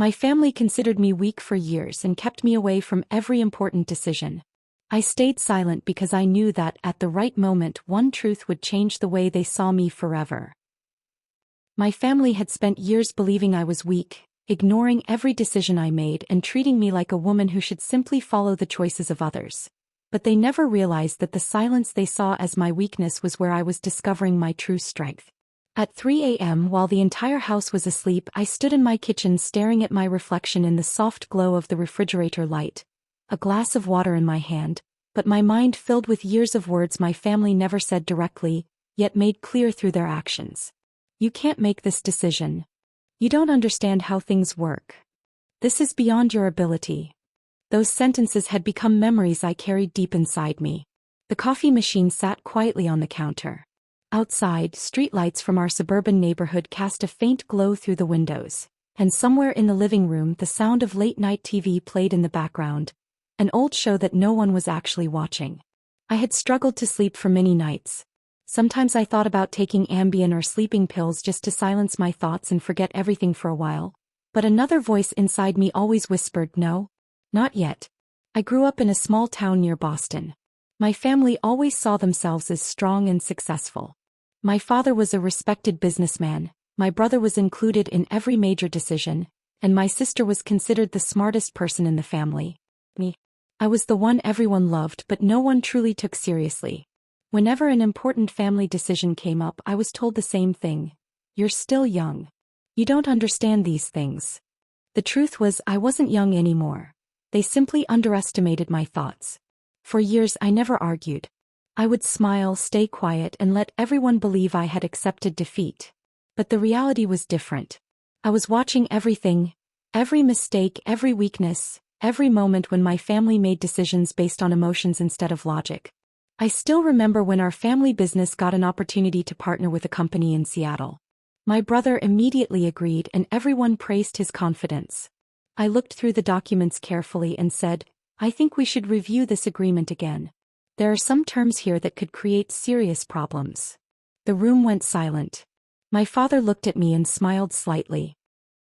My family considered me weak for years and kept me away from every important decision. I stayed silent because I knew that, at the right moment, one truth would change the way they saw me forever. My family had spent years believing I was weak, ignoring every decision I made and treating me like a woman who should simply follow the choices of others. But they never realized that the silence they saw as my weakness was where I was discovering my true strength. At 3 a.m., while the entire house was asleep, I stood in my kitchen staring at my reflection in the soft glow of the refrigerator light, a glass of water in my hand, but my mind filled with years of words my family never said directly, yet made clear through their actions. You can't make this decision. You don't understand how things work. This is beyond your ability. Those sentences had become memories I carried deep inside me. The coffee machine sat quietly on the counter. Outside, streetlights from our suburban neighborhood cast a faint glow through the windows, and somewhere in the living room the sound of late-night TV played in the background, an old show that no one was actually watching. I had struggled to sleep for many nights. Sometimes I thought about taking Ambien or sleeping pills just to silence my thoughts and forget everything for a while, but another voice inside me always whispered, no, not yet. I grew up in a small town near Boston. My family always saw themselves as strong and successful. My father was a respected businessman, my brother was included in every major decision, and my sister was considered the smartest person in the family. Me. I was the one everyone loved but no one truly took seriously. Whenever an important family decision came up, I was told the same thing. You're still young. You don't understand these things. The truth was, I wasn't young anymore. They simply underestimated my thoughts. For years I never argued. I would smile, stay quiet, and let everyone believe I had accepted defeat. But the reality was different. I was watching everything, every mistake, every weakness, every moment when my family made decisions based on emotions instead of logic. I still remember when our family business got an opportunity to partner with a company in Seattle. My brother immediately agreed and everyone praised his confidence. I looked through the documents carefully and said, I think we should review this agreement again. There are some terms here that could create serious problems. The room went silent. My father looked at me and smiled slightly.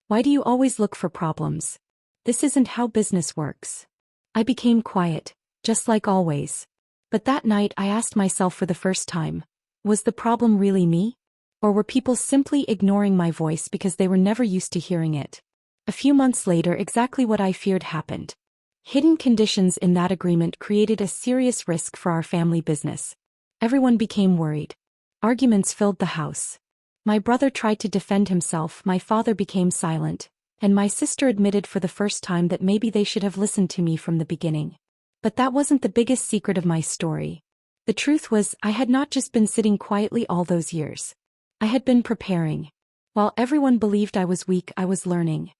Why do you always look for problems? This isn't how business works. I became quiet, just like always. But that night I asked myself for the first time, was the problem really me? Or were people simply ignoring my voice because they were never used to hearing it? A few months later, exactly what I feared happened. Hidden conditions in that agreement created a serious risk for our family business. Everyone became worried. Arguments filled the house. My brother tried to defend himself, my father became silent, and my sister admitted for the first time that maybe they should have listened to me from the beginning. But that wasn't the biggest secret of my story. The truth was, I had not just been sitting quietly all those years. I had been preparing. While everyone believed I was weak, I was learning.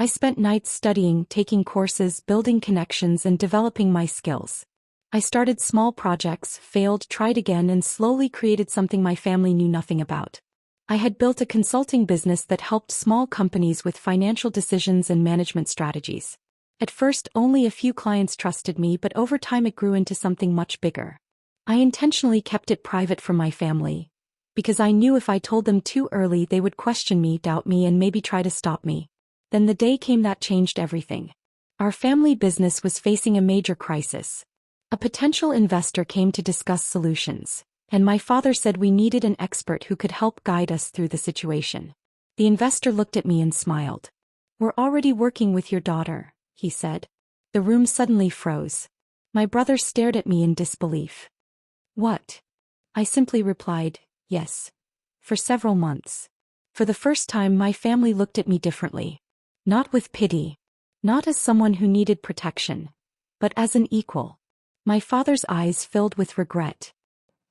I spent nights studying, taking courses, building connections, and developing my skills. I started small projects, failed, tried again, and slowly created something my family knew nothing about. I had built a consulting business that helped small companies with financial decisions and management strategies. At first, only a few clients trusted me, but over time it grew into something much bigger. I intentionally kept it private from my family, because I knew if I told them too early they would question me, doubt me, and maybe try to stop me. Then the day came that changed everything. Our family business was facing a major crisis. A potential investor came to discuss solutions, and my father said we needed an expert who could help guide us through the situation. The investor looked at me and smiled. We're already working with your daughter, he said. The room suddenly froze. My brother stared at me in disbelief. What? I simply replied, yes. For several months. For the first time, my family looked at me differently. Not with pity. Not as someone who needed protection. But as an equal. My father's eyes filled with regret.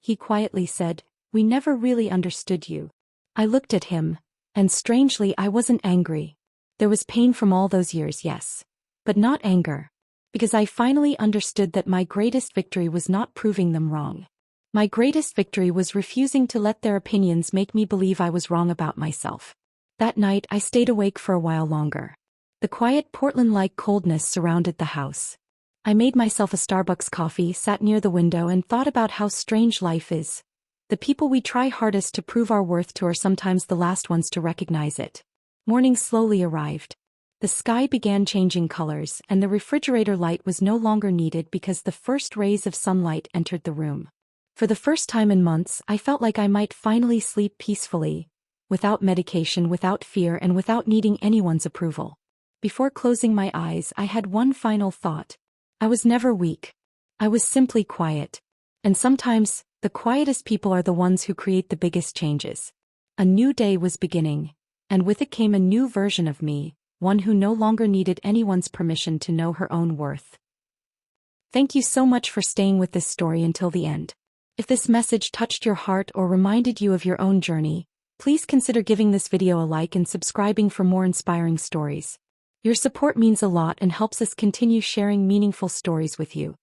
He quietly said, we never really understood you. I looked at him, and strangely I wasn't angry. There was pain from all those years, yes. But not anger. Because I finally understood that my greatest victory was not proving them wrong. My greatest victory was refusing to let their opinions make me believe I was wrong about myself. That night I stayed awake for a while longer. The quiet Portland-like coldness surrounded the house. I made myself a Starbucks coffee, sat near the window, and thought about how strange life is. The people we try hardest to prove our worth to are sometimes the last ones to recognize it. Morning slowly arrived. The sky began changing colors, and the refrigerator light was no longer needed because the first rays of sunlight entered the room. For the first time in months, I felt like I might finally sleep peacefully, without medication, without fear, and without needing anyone's approval. Before closing my eyes, I had one final thought. I was never weak. I was simply quiet. And sometimes, the quietest people are the ones who create the biggest changes. A new day was beginning, and with it came a new version of me, one who no longer needed anyone's permission to know her own worth. Thank you so much for staying with this story until the end. If this message touched your heart or reminded you of your own journey, please consider giving this video a like and subscribing for more inspiring stories. Your support means a lot and helps us continue sharing meaningful stories with you.